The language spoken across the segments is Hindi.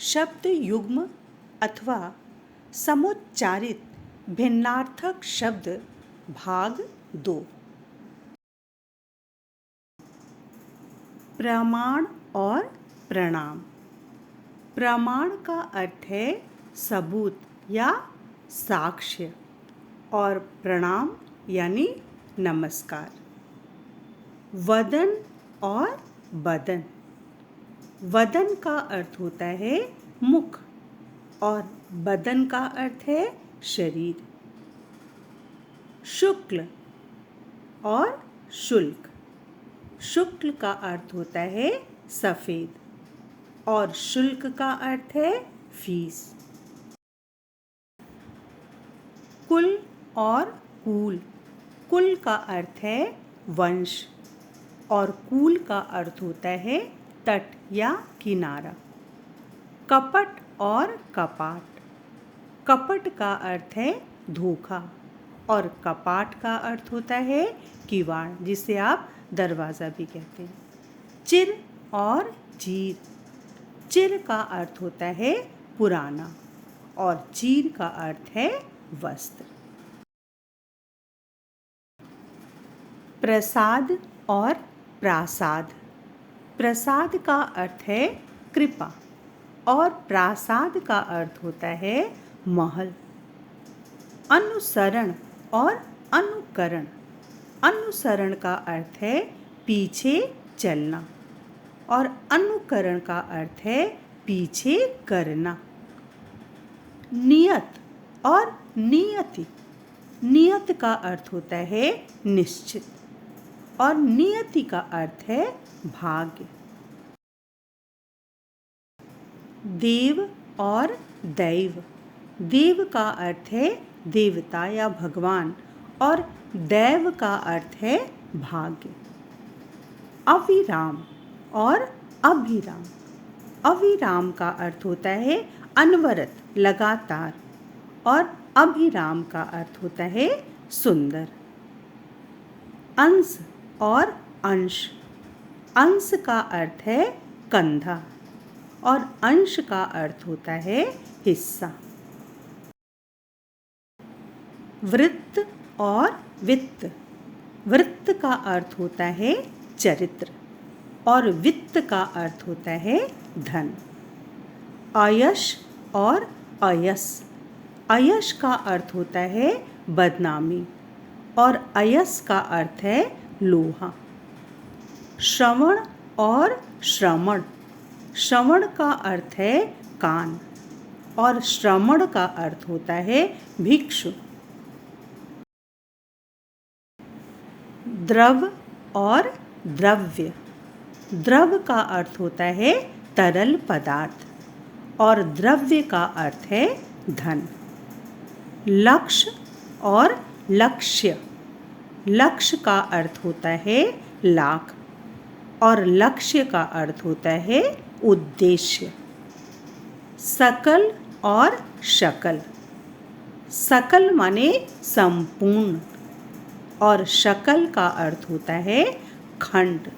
शब्द युग्म अथवा समुच्चारित भिन्नार्थक शब्द भाग 2। प्रमाण और प्रणाम। प्रमाण का अर्थ है सबूत या साक्ष्य और प्रणाम यानी नमस्कार। वदन और बदन। वदन का अर्थ होता है मुख और बदन का अर्थ है शरीर। शुक्ल और शुल्क। शुक्ल का अर्थ होता है सफ़ेद और शुल्क का अर्थ है फीस। कुल और कूल। कुल का अर्थ है वंश और कूल का अर्थ होता है तट या किनारा। कपट और कपाट। कपट का अर्थ है धोखा और कपाट का अर्थ होता है किवाड़, जिसे आप दरवाज़ा भी कहते हैं। चिर और चीर। चिर का अर्थ होता है पुराना और चीर का अर्थ है वस्त्र। प्रसाद और प्रासाद। प्रसाद का अर्थ है कृपा और प्रासाद का अर्थ होता है महल। अनुसरण और अनुकरण। अनुसरण का अर्थ है पीछे चलना और अनुकरण का अर्थ है पीछे करना। नियत और नियति। नियत का अर्थ होता है निश्चित और नियति का अर्थ है भाग्य। देव और दैव। देव का अर्थ है देवता या भगवान और दैव का अर्थ है भाग्य। अविराम और अभिराम। अविराम का अर्थ होता है अनवरत, लगातार और अभिराम का अर्थ होता है सुंदर। अंश और अंश। अंश का अर्थ है कंधा और अंश का अर्थ होता है हिस्सा। वृत्त और वित्त। वृत्त का अर्थ होता है चरित्र और वित्त का अर्थ होता है धन। अयश और अयस। अयश का अर्थ होता है बदनामी और अयस का अर्थ है लोहा। श्रवण और श्रमण। श्रवण का अर्थ है कान और श्रमण का अर्थ होता है भिक्षु। द्रव और द्रव्य। द्रव का अर्थ होता है तरल पदार्थ और द्रव्य का अर्थ है धन। लक्ष्य और लक्ष्य। लक्ष्य का अर्थ होता है लाख और लक्ष्य का अर्थ होता है उद्देश्य। सकल और शकल। सकल माने संपूर्ण और शकल का अर्थ होता है खंड।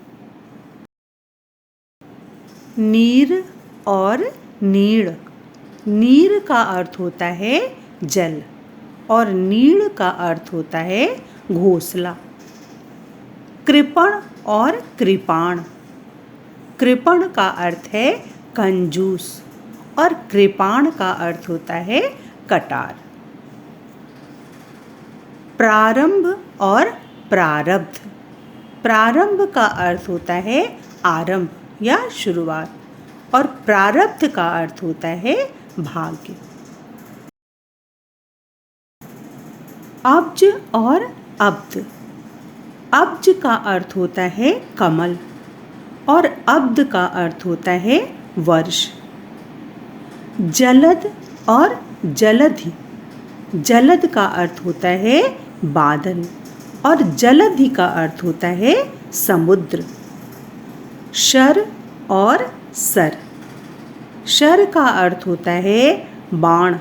नीर और नीड़। नीर का अर्थ होता है जल और नीड़ का अर्थ होता है घोंसला। कृपण और कृपाण। कृपण का अर्थ है कंजूस और कृपाण का अर्थ होता है कटार। प्रारंभ और प्रारब्ध। प्रारंभ का अर्थ होता है आरंभ या शुरुआत और प्रारब्ध का अर्थ होता है भाग्य। अब्ज और अब्द। अब्ज का अर्थ होता है कमल और अब्द का अर्थ होता है वर्ष। जलद और जलधि। जलद का अर्थ होता है बादल और जलधि का अर्थ होता है समुद्र। शर और सर। शर का अर्थ होता है बाण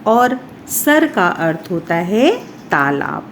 और सर का अर्थ होता है तालाब।